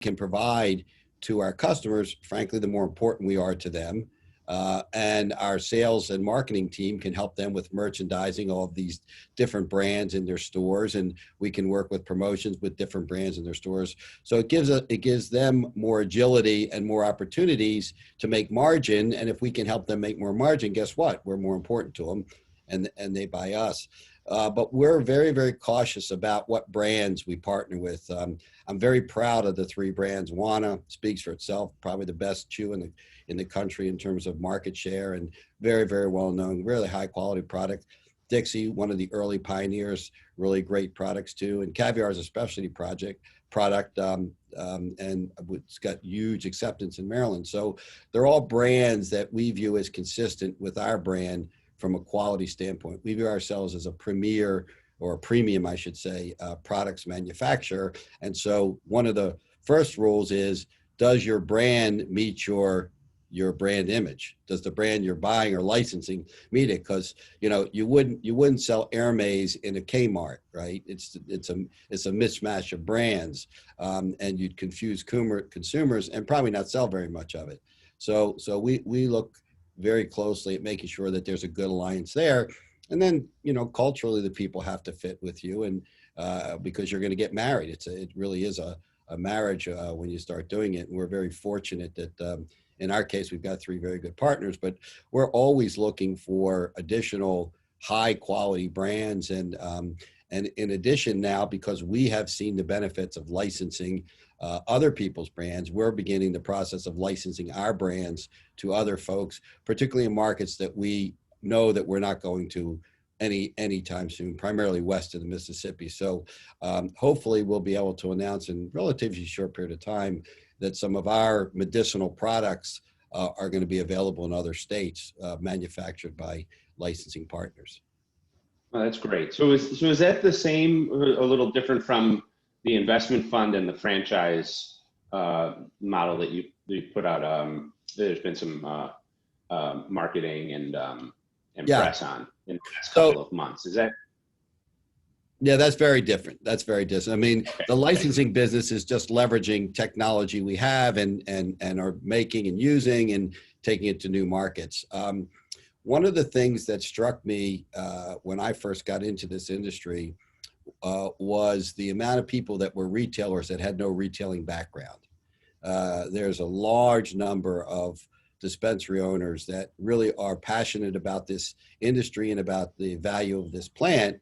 can provide to our customers, frankly, the more important we are to them. And our sales and marketing team can help them with merchandising all of these different brands in their stores, and we can work with promotions with different brands in their stores. So it gives them more agility and more opportunities to make margin. And if we can help them make more margin, guess what? We're more important to them, and they buy us. But we're very, very cautious about what brands we partner with. I'm very proud of the three brands. Wana speaks for itself, probably the best chew in the country in terms of market share, and very, very well known, really high quality product. Dixie, one of the early pioneers, really great products too. And Caviar is a specialty product, and it's got huge acceptance in Maryland. So they're all brands that we view as consistent with our brand from a quality standpoint. We view ourselves as a premier, or a premium, I should say, products manufacturer. And so one of the first rules is, does your brand meet your brand image? Does the brand you're buying or licensing meet it? Because you wouldn't sell Hermes in a Kmart, right? It's a mismatch of brands, and you'd confuse consumers and probably not sell very much of it. So we look very closely at making sure that there's a good alliance there. And then, culturally, the people have to fit with you, and because you're going to get married. It really is a marriage when you start doing it. And we're very fortunate that in our case, we've got three very good partners, but we're always looking for additional high quality brands. And in addition now, because we have seen the benefits of licensing other people's brands, we're beginning the process of licensing our brands to other folks, particularly in markets that we know that we're not going to anytime soon, primarily west of the Mississippi. So hopefully we'll be able to announce in relatively short period of time that some of our medicinal products are going to be available in other states, manufactured by licensing partners. Oh, that's great. So is that the same, or a little different from the investment fund and the franchise model that you put out? There's been some marketing and press on in the past couple of months. Is that? Yeah, that's very different. That's very different. I mean, the licensing business is just leveraging technology we have and are making and using and taking it to new markets. One of the things that struck me when I first got into this industry was the amount of people that were retailers that had no retailing background. There's a large number of dispensary owners that really are passionate about this industry and about the value of this plant,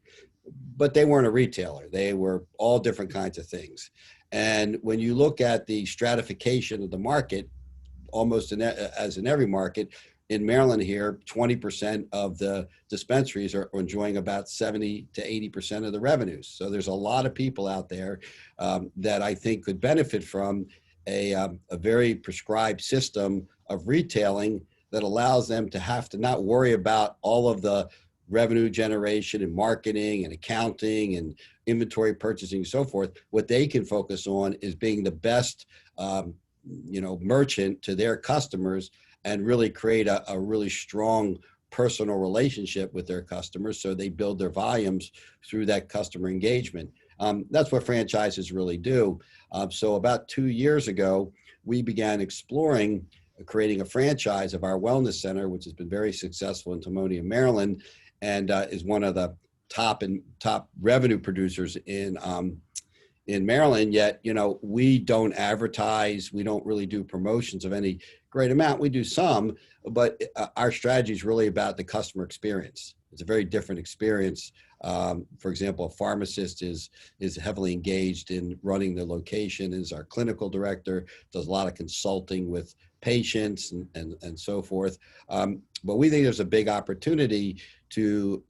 but they weren't a retailer. They were all different kinds of things. And when you look at the stratification of the market, almost as in every market, in Maryland here, 20% of the dispensaries are enjoying about 70 to 80% of the revenues. So there's a lot of people out there that I think could benefit from a very prescribed system of retailing that allows them to have to not worry about all of the revenue generation and marketing and accounting and inventory purchasing and so forth. What they can focus on is being the best, merchant to their customers, and really create a really strong personal relationship with their customers, so they build their volumes through that customer engagement. That's what franchises really do. So about 2 years ago, we began exploring creating a franchise of our wellness center, which has been very successful in Timonium, Maryland, and is one of the top revenue producers in Maryland. Yet, we don't advertise. We don't really do promotions of any great amount. We do some, but our strategy is really about the customer experience. It's a very different experience. For example, a pharmacist is heavily engaged in running the location, is our clinical director, does a lot of consulting with patients and so forth. But we think there's a big opportunity to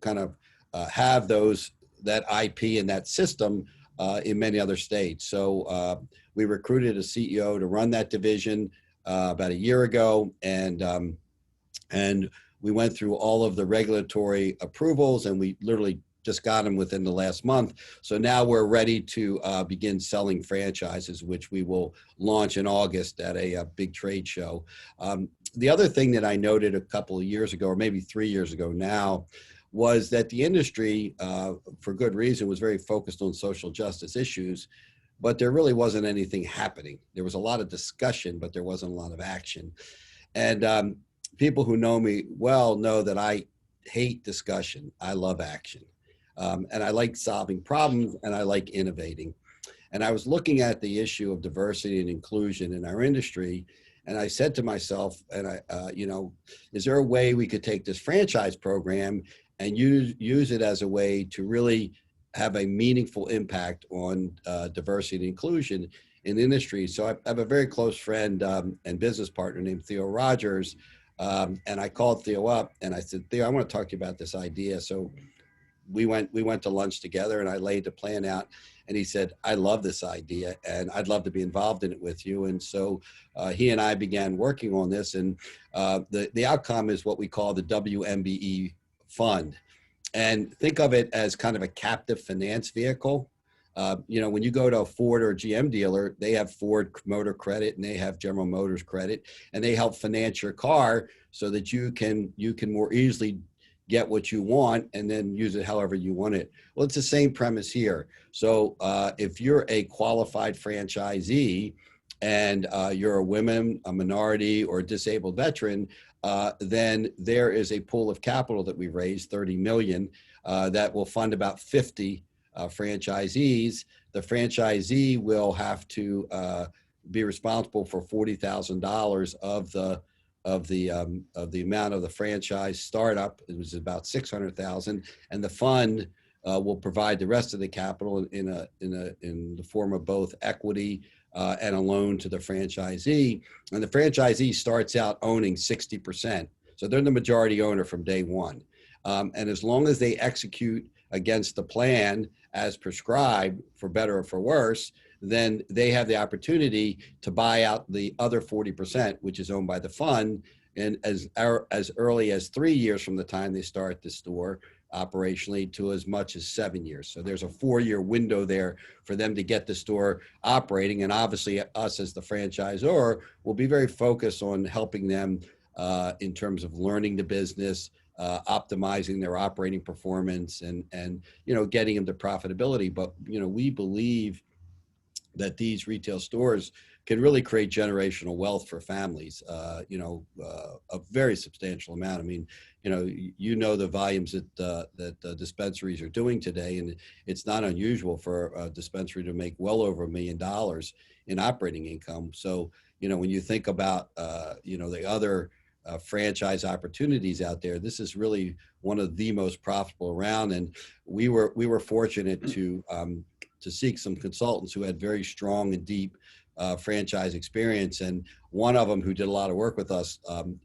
kind of have that IP and that system in many other states. So we recruited a CEO to run that division about a year ago, and we went through all of the regulatory approvals, and we literally just got them within the last month. So now we're ready to begin selling franchises, which we will launch in August at a big trade show. The other thing that I noted a couple of years ago, or maybe 3 years ago now, was that the industry, for good reason, was very focused on social justice issues. but there really wasn't anything happening. There was a lot of discussion, but there wasn't a lot of action. And people who know me well know that I hate discussion. I love action. And I like solving problems and I like innovating. And I was looking at the issue of diversity and inclusion in our industry. And I said to myself, is there a way we could take this franchise program and use it as a way to really have a meaningful impact on diversity and inclusion in the industry? So I have a very close friend and business partner named Theo Rogers. And I called Theo up and I said, Theo, I want to talk to you about this idea. So we went to lunch together and I laid the plan out, and he said, I love this idea and I'd love to be involved in it with you. And so he and I began working on this, and the outcome is what we call the WMBE fund. And think of it as kind of a captive finance vehicle. When you go to a Ford or GM dealer, they have Ford Motor Credit and they have General Motors Credit, and they help finance your car so that you can more easily get what you want and then use it however you want it. Well, it's the same premise here. So if you're a qualified franchisee and you're a woman, a minority, or a disabled veteran, then there is a pool of capital that we raised, 30 million, that will fund about 50 franchisees. The franchisee will have to be responsible for $40,000 of the amount of the franchise startup. It was about 600,000, and the fund will provide the rest of the capital in the form of both equity and a loan to the franchisee. And the franchisee starts out owning 60%, so they're the majority owner from day one. And as long as they execute against the plan as prescribed, for better or for worse, then they have the opportunity to buy out the other 40%, which is owned by the fund, and as early as 3 years from the time they start the store operationally to as much as 7 years. So there's a 4-year window there for them to get the store operating. And obviously us as the franchisor will be very focused on helping them in terms of learning the business, optimizing their operating performance, and getting them to profitability. But we believe that these retail stores can really create generational wealth for families, a very substantial amount. I mean, the volumes that dispensaries are doing today, and it's not unusual for a dispensary to make well over $1 million in operating income. So, when you think about, the other franchise opportunities out there, this is really one of the most profitable around. And we were fortunate to seek some consultants who had very strong and deep franchise experience. And one of them, who did a lot of work with us,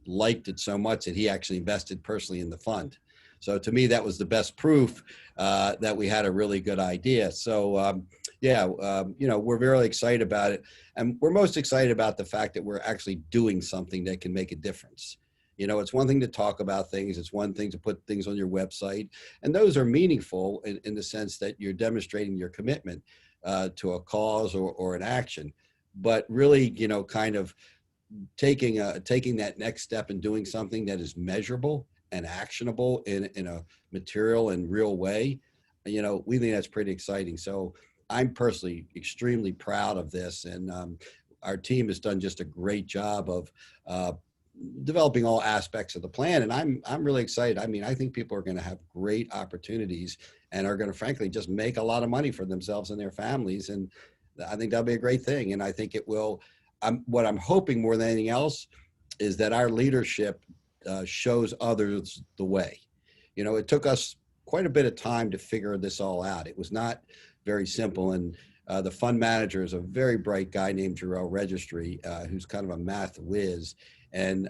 liked it so much that he actually invested personally in the fund. So to me, that was the best proof that we had a really good idea. So we're very excited about it. And we're most excited about the fact that we're actually doing something that can make a difference. It's one thing to talk about things. It's one thing to put things on your website. And those are meaningful in the sense that you're demonstrating your commitment to a cause or an action. But really, kind of taking that next step and doing something that is measurable and actionable in a material and real way, we think that's pretty exciting. So I'm personally extremely proud of this. And our team has done just a great job of developing all aspects of the plan. And I'm really excited. I mean, I think people are going to have great opportunities and are going to, frankly, just make a lot of money for themselves and their families. And I think that'll be a great thing. And I think it will. What I'm hoping more than anything else is that our leadership shows others the way. It took us quite a bit of time to figure this all out. It was not very simple. And the fund manager is a very bright guy named Jarrell Registry, who's kind of a math whiz. And,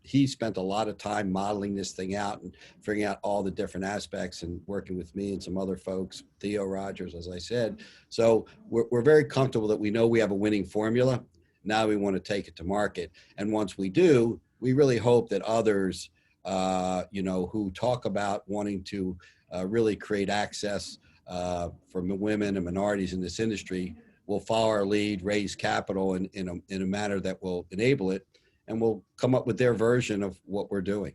he spent a lot of time modeling this thing out and figuring out all the different aspects and working with me and some other folks, Theo Rogers, as I said. So we're very comfortable that we know we have a winning formula. Now we want to take it to market. And once we do, we really hope that others, who talk about wanting to really create access for women and minorities in this industry will follow our lead, raise capital in a manner that will enable it, and will come up with their version of what we're doing.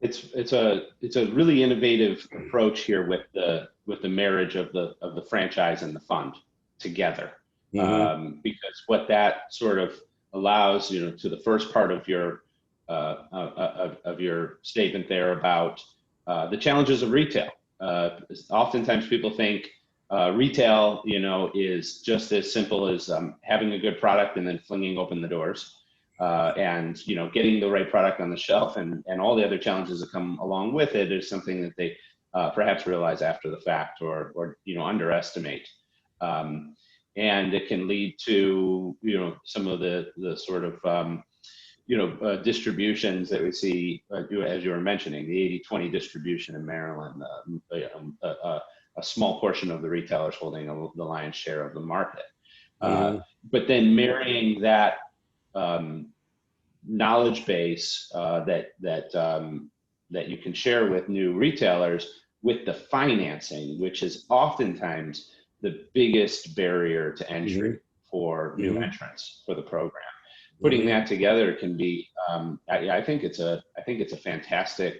It's a really innovative approach here with the marriage of the franchise and the fund together, Hmm. because what that sort of allows, to the first part of your statement there about the challenges of retail. Oftentimes people think retail, is just as simple as having a good product and then flinging open the doors, and getting the right product on the shelf, and all the other challenges that come along with it is something that they perhaps realize after the fact, or underestimate. And it can lead to some of the sort of distributions that we see, as you were mentioning, the 80-20 distribution in Maryland, a small portion of the retailers holding the lion's share of the market. Hmm. But then marrying that knowledge base that you can share with new retailers with the financing, which is oftentimes the biggest barrier to entry Hmm. for new Hmm. entrants for the program. Putting Hmm. that together can be, I think it's a fantastic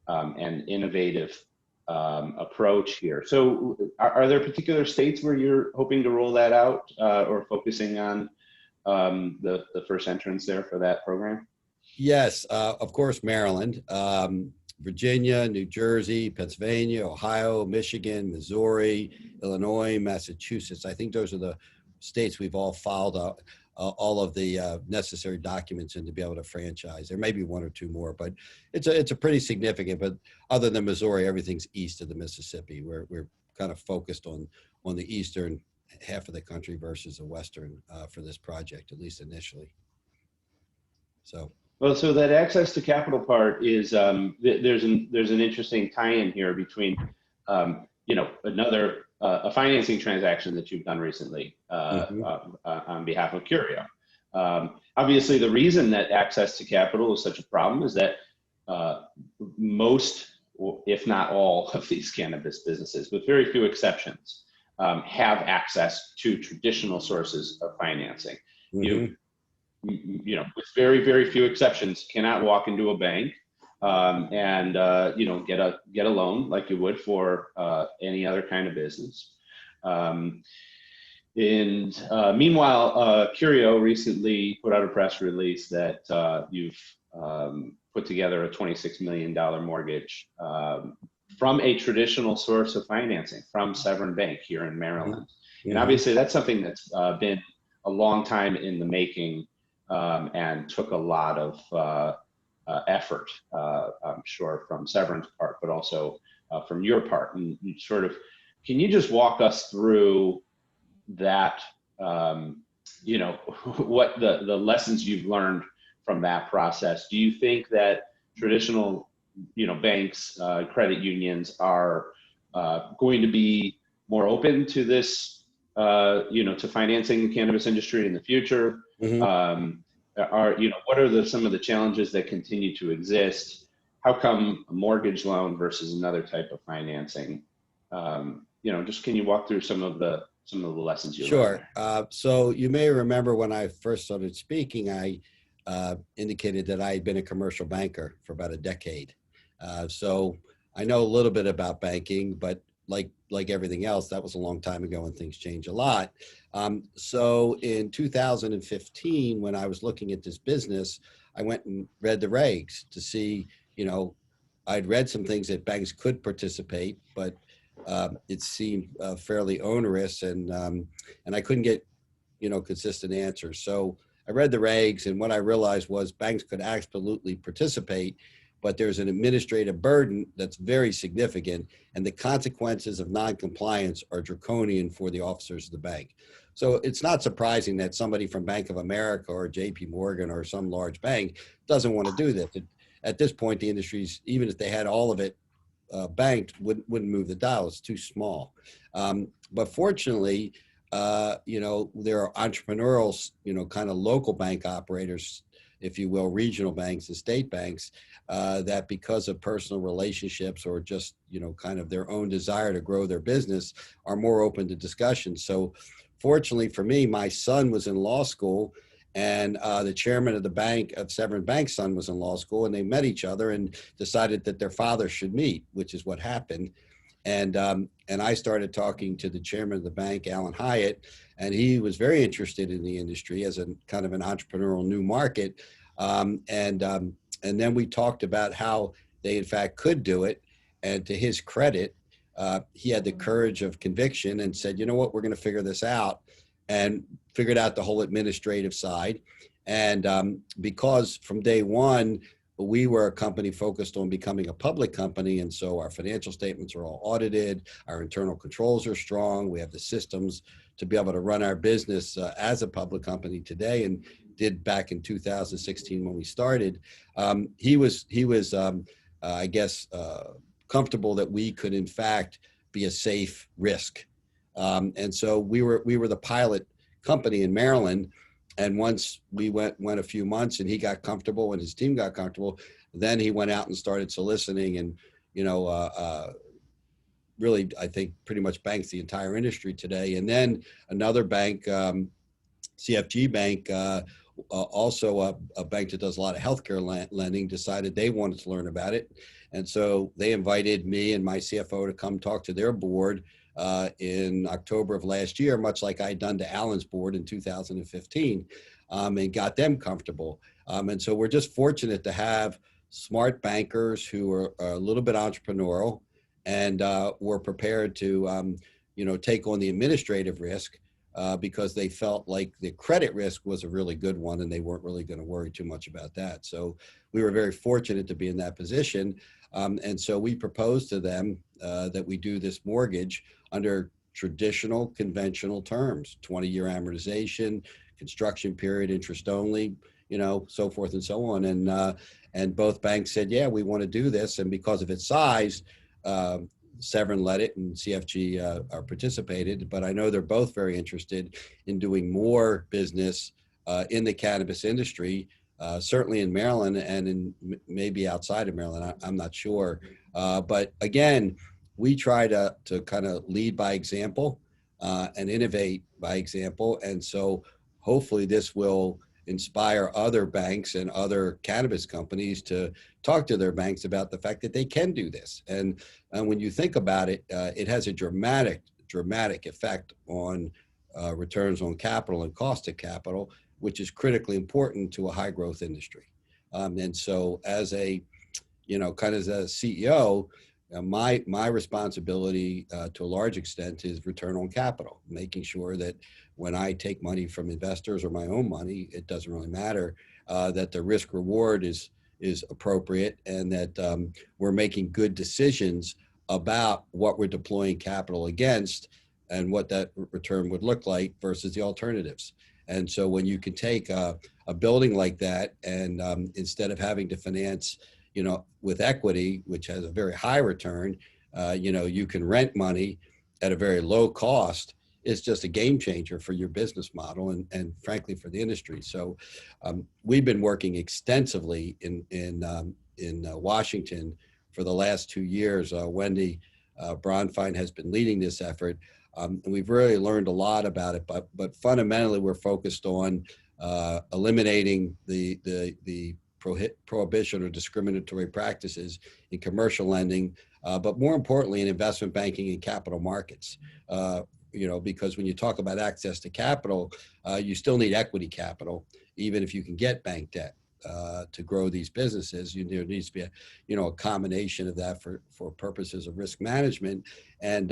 and innovative approach here. So, are there particular states where you're hoping to roll that out, or focusing on the first entrance there for that program? Yes, of course, Maryland, Virginia, New Jersey, Pennsylvania, Ohio, Michigan, Missouri, Illinois, Massachusetts. I think those are the states we've all filed all of the necessary documents in to be able to franchise. There may be one or two more, but it's a pretty significant. But other than Missouri, everything's east of the Mississippi. We're kind of focused on the eastern half of the country versus the western for this project, at least initially. So. Well, so that access to capital part is, there's an interesting tie-in here between another a financing transaction that you've done recently, Hmm. on behalf of Curio. Obviously, the reason that access to capital is such a problem is that most, if not all, of these cannabis businesses, with very few exceptions, have access to traditional sources of financing. You Hmm. with very, very few exceptions, cannot walk into a bank, and get a loan like you would for any other kind of business. Um, and Meanwhile, Curio recently put out a press release that you've put together a $26 million mortgage, from a traditional source of financing, from Severn Bank here in Hmm. Maryland. And Hmm. obviously, that's something that's been a long time in the making, and took a lot of effort, I'm sure, from Severn's part, but also from your part. And you sort of, can you just walk us through that, what the lessons you've learned from that process? Do you think that traditional, banks, credit unions are going to be more open to this, to financing the cannabis industry in the future? Hmm. Um, what are some of the challenges that continue to exist? How come a mortgage loan versus another type of financing? Just can you walk through some of the lessons you learned Sure. there? So you may remember when I first started speaking, I indicated that I had been a commercial banker for about a decade. So I know a little bit about banking, but like everything else, that was a long time ago and things change a lot. So in 2015, when I was looking at this business, I went and read the regs to see, I'd read some things that banks could participate, but it seemed fairly onerous, and I couldn't get consistent answers. So I read the regs, and what I realized was banks could absolutely participate, but there's an administrative burden that's very significant, and the consequences of noncompliance are draconian for the officers of the bank. So it's not surprising that somebody from Bank of America or JP Morgan or some large bank doesn't want to do this. At this point, the industry's, even if they had all of it banked, wouldn't move the dial. It's too small. But fortunately, there are entrepreneurial, kind of local bank operators, if you will, regional banks and state banks, that because of personal relationships or just, kind of their own desire to grow their business are more open to discussion. So fortunately for me, my son was in law school and the chairman of the bank of Severn Bank's son was in law school, and they met each other and decided that their fathers should meet, which is what happened. And I started talking to the chairman of the bank, Alan Hyatt, and he was very interested in the industry as a kind of an entrepreneurial new market. And then we talked about how they in fact could do it. And to his credit, he had the courage of conviction and said, you know what, we're going to figure this out, and figured out the whole administrative side. And because from day one, we were a company focused on becoming a public company. And so our financial statements are all audited. Our internal controls are strong. We have the systems to be able to run our business as a public company today, and did back in 2016 when we started. He was I guess, comfortable that we could in fact be a safe risk. And so we were the pilot company in Maryland. And once we went a few months and he got comfortable and his team got comfortable, then he went out and started soliciting, and, really, I think pretty much banks the entire industry today. And then another bank, CFG Bank, also a bank that does a lot of healthcare lending, decided they wanted to learn about it. And so they invited me and my CFO to come talk to their board in October of last year, much like I'd done to Alan's board in 2015, and got them comfortable. And so we're just fortunate to have smart bankers who are a little bit entrepreneurial and were prepared to, take on the administrative risk because they felt like the credit risk was a really good one and they weren't really going to worry too much about that. So we were very fortunate to be in that position. And so we proposed to them that we do this mortgage under traditional conventional terms, 20-year amortization, construction period, interest only, so forth and so on. And both banks said, yeah, we want to do this. And because of its size, Severn led it and CFG participated, but I know they're both very interested in doing more business in the cannabis industry, certainly in Maryland and in maybe outside of Maryland. I'm not sure. But again, we try to kind of lead by example and innovate by example. And so hopefully this will inspire other banks and other cannabis companies to talk to their banks about the fact that they can do this. And when you think about it, it has a dramatic effect on returns on capital and cost of capital, which is critically important to a high growth industry. And so as a, kind of as a CEO, my responsibility to a large extent is return on capital, making sure that when I take money from investors or my own money, it doesn't really matter, that the risk reward is appropriate, and that we're making good decisions about what we're deploying capital against and what that return would look like versus the alternatives. And so when you can take a building like that and instead of having to finance, with equity, which has a very high return, you can rent money at a very low cost. It's just a game changer for your business model and frankly for the industry. So we've been working extensively in Washington for the last 2 years. Wendy Bronfein has been leading this effort, and we've really learned a lot about it. But fundamentally, we're focused on eliminating the prohibition or discriminatory practices in commercial lending, but more importantly in investment banking and capital markets. Because when you talk about access to capital, you still need equity capital, even if you can get bank debt to grow these businesses. There needs to be a combination of that for purposes of risk management. And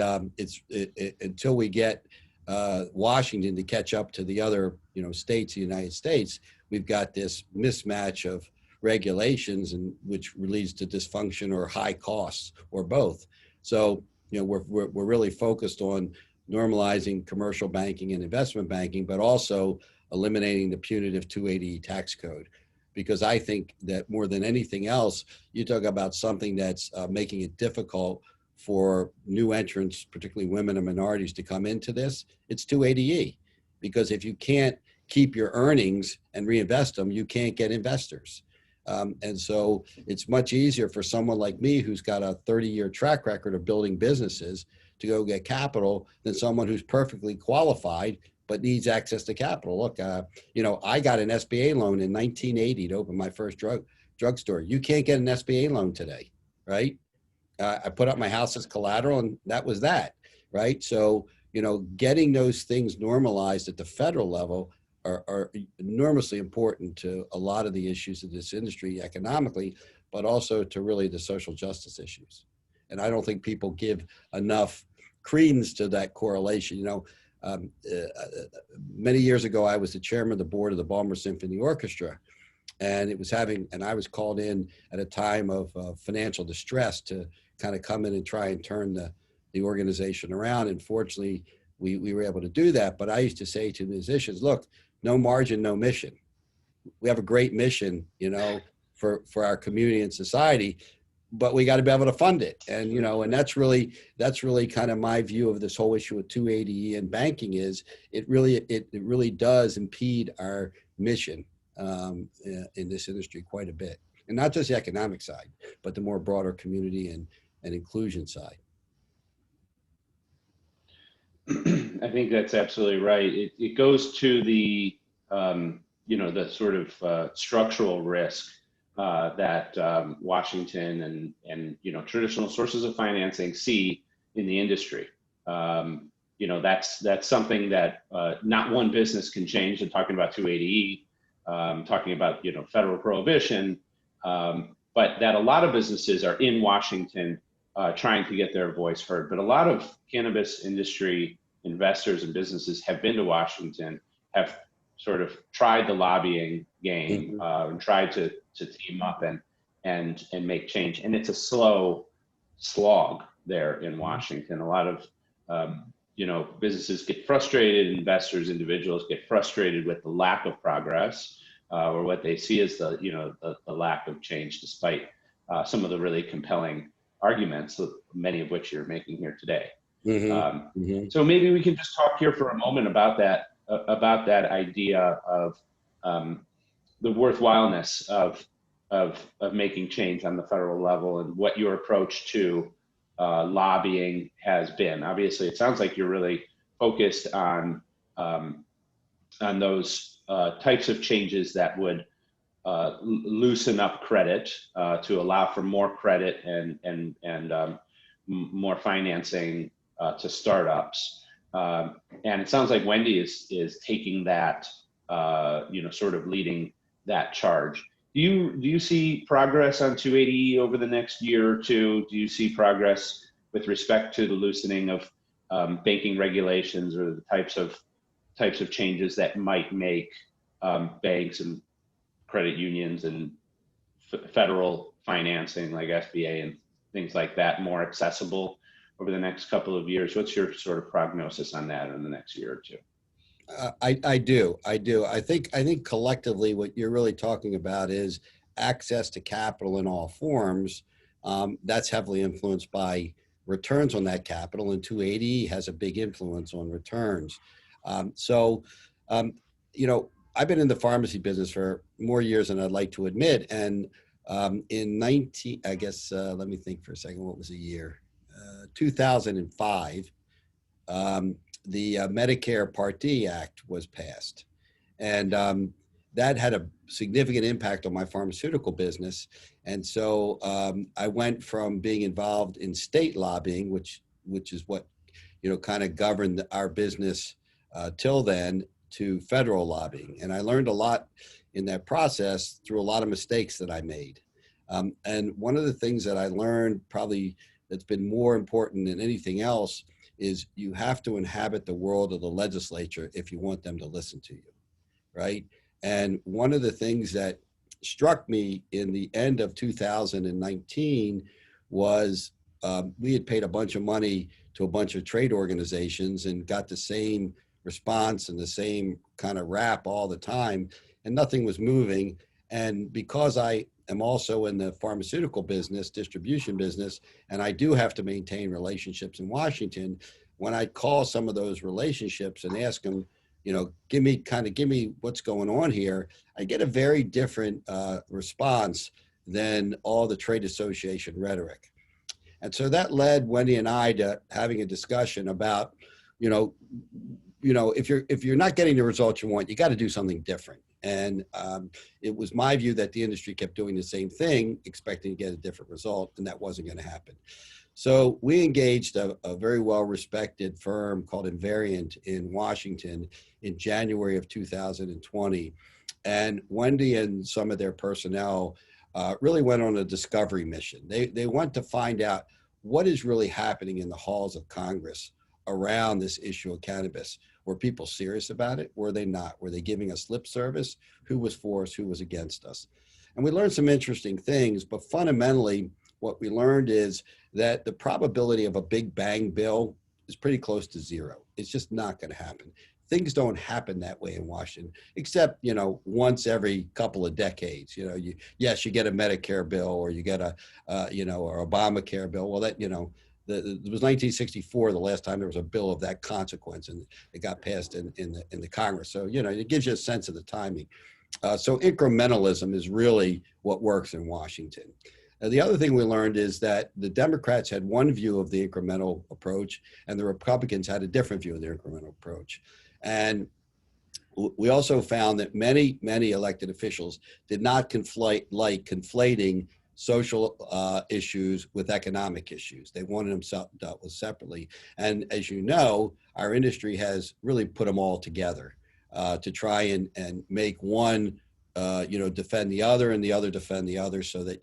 until we get Washington to catch up to the other states of the United States, we've got this mismatch of regulations, and which leads to dysfunction or high costs or both. So we're really focused on normalizing commercial banking and investment banking, but also eliminating the punitive 280E tax code. Because I think that more than anything else, you talk about something that's making it difficult for new entrants, particularly women and minorities, to come into this, it's 280E. Because if you can't keep your earnings and reinvest them, you can't get investors. And so it's much easier for someone like me who's got a 30-year track record of building businesses to go get capital than someone who's perfectly qualified but needs access to capital. Look, I got an SBA loan in 1980 to open my first drugstore. You can't get an SBA loan today, right? I put up my house as collateral, and that was that, right? So, getting those things normalized at the federal level are enormously important to a lot of the issues of this industry economically, but also to really the social justice issues. And I don't think people give enough credence to that correlation. Many years ago, I was the chairman of the board of the Baltimore Symphony Orchestra, and I was called in at a time of financial distress to kind of come in and try and turn the organization around. And fortunately, we were able to do that. But I used to say to musicians, look, no margin, no mission. We have a great mission, for our community and society, but we got to be able to fund it. And, and that's really kind of my view of this whole issue with 280E and banking is it really does impede our mission in this industry quite a bit. And not just the economic side, but the more broader community and inclusion side. I think that's absolutely right. It goes to the the sort of structural risk that Washington and traditional sources of financing see in the industry. That's something that not one business can change. I'm talking about 280E, talking about federal prohibition, but that a lot of businesses are in Washington trying to get their voice heard. But a lot of cannabis industry investors and businesses have been to Washington, have sort of tried the lobbying game and tried to team up and make change. And it's a slow slog there in Washington. A lot of businesses get frustrated, investors, individuals get frustrated with the lack of progress or what they see as the lack of change, despite some of the really compelling arguments, many of which you're making here today. So maybe we can just talk here for a moment about that idea of the worthwhileness of making change on the federal level and what your approach to lobbying has been. Obviously, it sounds like you're really focused on those types of changes that would loosen up credit to allow for more credit and more financing to startups. And it sounds like Wendy is taking that, sort of leading that charge. Do you see progress on 280E over the next year or two? Do you see progress with respect to the loosening of banking regulations or the types of changes that might make banks and credit unions and federal financing like SBA and things like that more accessible over the next couple of years? What's your sort of prognosis on that in the next year or two? I do. I think collectively what you're really talking about is access to capital in all forms. That's heavily influenced by returns on that capital, and 280 has a big influence on returns. I've been in the pharmacy business for more years than I'd like to admit. And in let me think for a second, what was the year? 2005. The Medicare Part D Act was passed. And that had a significant impact on my pharmaceutical business. And so I went from being involved in state lobbying, which is what, kind of governed our business till then, to federal lobbying. And I learned a lot in that process through a lot of mistakes that I made. And one of the things that I learned probably that's been more important than anything else is you have to inhabit the world of the legislature if you want them to listen to you, right? And one of the things that struck me in the end of 2019 was we had paid a bunch of money to a bunch of trade organizations and got the same response and the same kind of rap all the time, and nothing was moving. And because I am also in the pharmaceutical business, distribution business, and I do have to maintain relationships in Washington, when I call some of those relationships and ask them, give me what's going on here, I get a very different response than all the trade association rhetoric. And so that led Wendy and I to having a discussion about, if you're not getting the results you want, you got to do something different. And it was my view that the industry kept doing the same thing, expecting to get a different result, and that wasn't going to happen. So we engaged a very well-respected firm called Invariant in Washington in January of 2020. And Wendy and some of their personnel really went on a discovery mission. They went to find out what is really happening in the halls of Congress around this issue of cannabis. Were people serious about it? Were they not? Were they giving us lip service? Who was for us? Who was against us? And we learned some interesting things, but fundamentally, what we learned is that the probability of a big bang bill is pretty close to zero. It's just not going to happen. Things don't happen that way in Washington, except, once every couple of decades. Yes, you get a Medicare bill, or you get a, or Obamacare bill. Well, that, it was 1964 the last time there was a bill of that consequence, and it got passed in the Congress. So, it gives you a sense of the timing. So incrementalism is really what works in Washington. The other thing we learned is that the Democrats had one view of the incremental approach, and the Republicans had a different view of the incremental approach. And we also found that many elected officials did not conflating social issues with economic issues. They wanted them dealt with separately. And as you know, our industry has really put them all together to try and make one, defend the other, and the other defend the other, so that,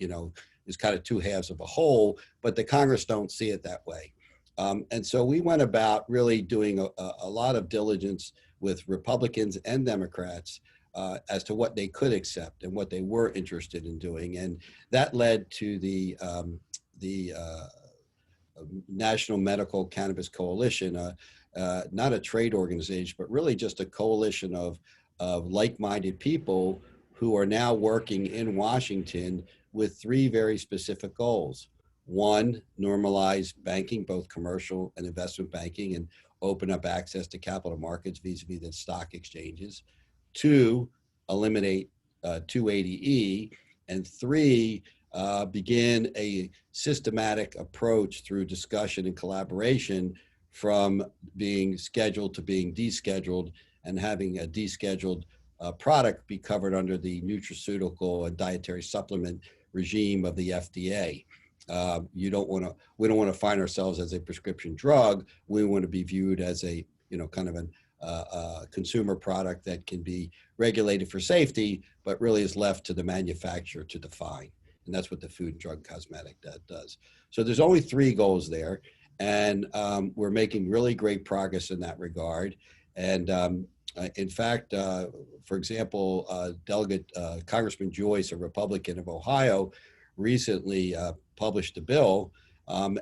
is kind of two halves of a whole, but the Congress don't see it that way. And so we went about really doing a lot of diligence with Republicans and Democrats as to what they could accept and what they were interested in doing. And that led to the National Medical Cannabis Coalition, not a trade organization, but really just a coalition of like-minded people who are now working in Washington with three very specific goals. One, normalize banking, both commercial and investment banking, and open up access to capital markets vis-a-vis the stock exchanges. Two, eliminate 280E. And three, begin a systematic approach through discussion and collaboration from being scheduled to being descheduled, and having a descheduled product be covered under the nutraceutical and dietary supplement regime of the FDA. We don't want to find ourselves as a prescription drug. We want to be viewed as a, kind of a consumer product that can be regulated for safety, but really is left to the manufacturer to define. And that's what the Food and Drug Cosmetic does. So there's only three goals there. And we're making really great progress in that regard. And in fact, for example, Delegate Congressman Joyce, a Republican of Ohio, recently published a bill,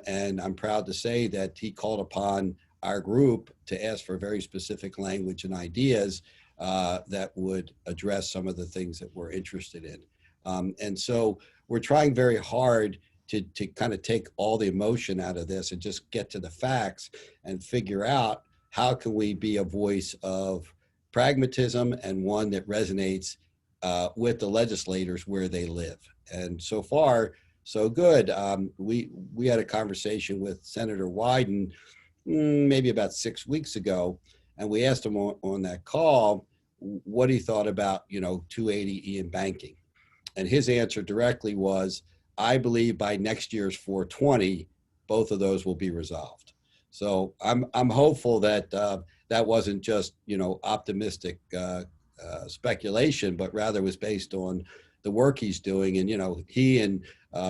and I'm proud to say that he called upon our group to ask for very specific language and ideas that would address some of the things that we're interested in. And so we're trying very hard to kind of take all the emotion out of this and just get to the facts and figure out how can we be a voice of pragmatism and one that resonates with the legislators where they live. And so far, so good. We had a conversation with Senator Wyden maybe about 6 weeks ago, and we asked him on that call what he thought about 280E in banking. And his answer directly was, I believe by next year's 420, both of those will be resolved. So I'm hopeful that that wasn't just optimistic speculation, but rather was based on the work he's doing. And he and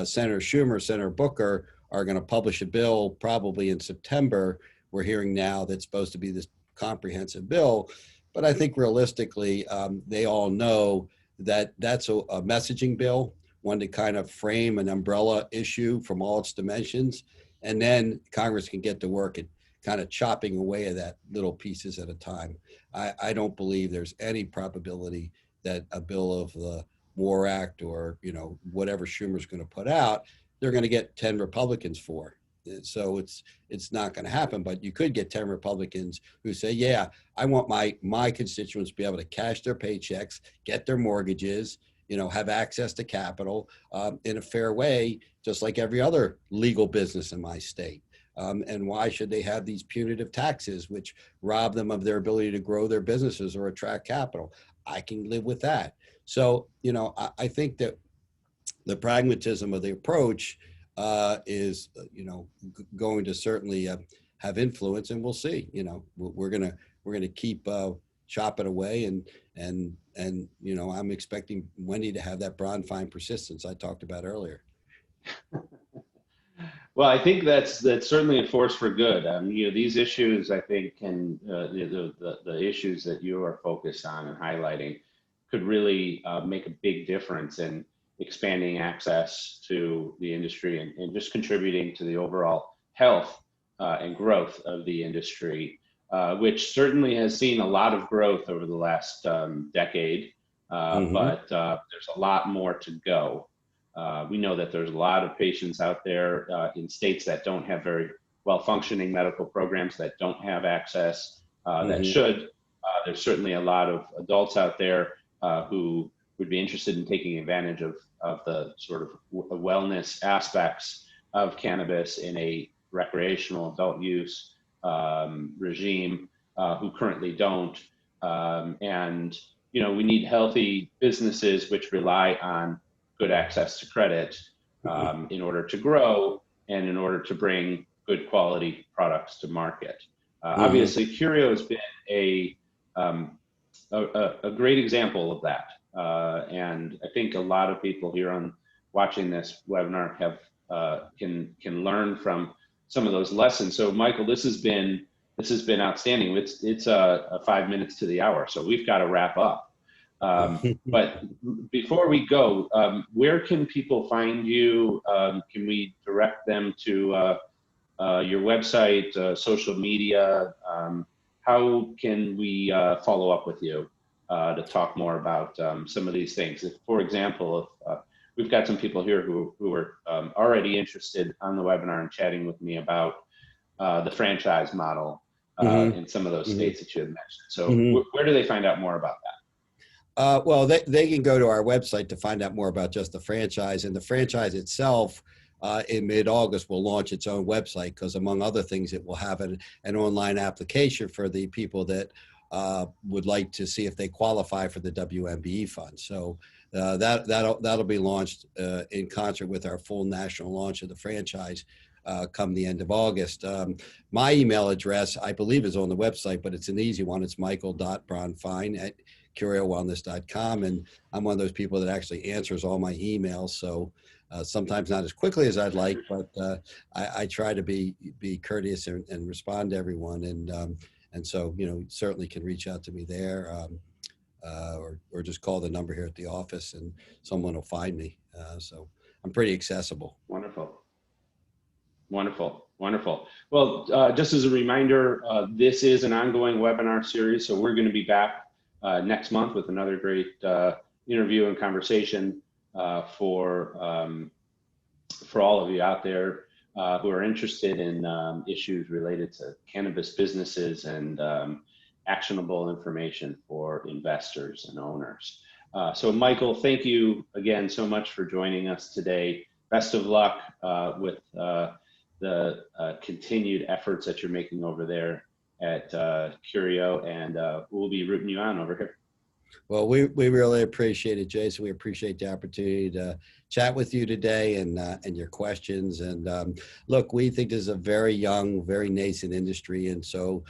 Senator Schumer, Senator Booker are going to publish a bill probably in September. We're hearing now that's supposed to be this comprehensive bill, but I think realistically they all know that that's a messaging bill, one to kind of frame an umbrella issue from all its dimensions, and then Congress can get to work at kind of chopping away at that little pieces at a time. I don't believe there's any probability that a bill of the War Act or whatever Schumer's going to put out, they're going to get 10 Republicans for. So it's not going to happen. But you could get 10 Republicans who say, yeah, I want my constituents to be able to cash their paychecks, get their mortgages, have access to capital in a fair way, just like every other legal business in my state. And why should they have these punitive taxes, which rob them of their ability to grow their businesses or attract capital? I can live with that. So, I think that the pragmatism of the approach is, going to certainly have influence, and we'll see. We're gonna keep chopping away, and I'm expecting Wendy to have that Bronfein persistence I talked about earlier. Well, I think that's certainly a force for good. These issues, I think, can the issues that you are focused on and highlighting could really make a big difference in expanding access to the industry and just contributing to the overall health and growth of the industry, which certainly has seen a lot of growth over the last decade, but there's a lot more to go. We know that there's a lot of patients out there in states that don't have very well functioning medical programs, that don't have access, that should. There's certainly a lot of adults out there who would be interested in taking advantage of the sort of wellness aspects of cannabis in a recreational adult use regime, who currently don't. And we need healthy businesses which rely on good access to credit in order to grow and in order to bring good quality products to market. Obviously, Curio has been a great example of that. And I think a lot of people here on watching this webinar have can learn from some of those lessons. So Michael, this has been outstanding. It's 5 minutes to the hour, so we've got to wrap up. But before we go, where can people find you? Can we direct them to your website, social media? How can we follow up with you to talk more about some of these things? If, for example, if we've got some people here who are already interested on the webinar and chatting with me about the franchise model in some of those states that you had mentioned. So where do they find out more about that? Well, they can go to our website to find out more about just the franchise, and the franchise itself in mid-August will launch its own website, because among other things, it will have an online application for the people that would like to see if they qualify for the WMBE fund. So that'll be launched in concert with our full national launch of the franchise come the end of August. My email address, I believe, is on the website, but it's an easy one. It's michael.bronfein@curiowellness.com. And I'm one of those people that actually answers all my emails. So sometimes not as quickly as I'd like, but I try to be courteous and respond to everyone. And so, certainly can reach out to me there, or just call the number here at the office and someone will find me. So I'm pretty accessible. Wonderful. Wonderful. Wonderful. Well, just as a reminder, this is an ongoing webinar series. So we're going to be back next month with another great interview and conversation for all of you out there who are interested in issues related to cannabis businesses and actionable information for investors and owners. So Michael, thank you again so much for joining us today. Best of luck with the continued efforts that you're making over there at Curio, and we'll be rooting you on over here. Well, we really appreciate it, Jason. We appreciate the opportunity to chat with you today and your questions. And look, we think this is a very young, very nascent industry. And so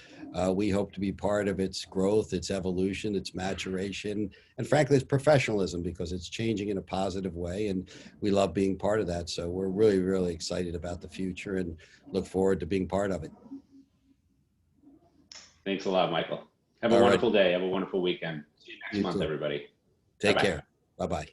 we hope to be part of its growth, its evolution, its maturation, and frankly, its professionalism, because it's changing in a positive way. And we love being part of that. So we're really, really excited about the future and look forward to being part of it. Thanks a lot, Michael. Have a wonderful day. Have a wonderful weekend. See you next month, everybody. Take care. Bye-bye.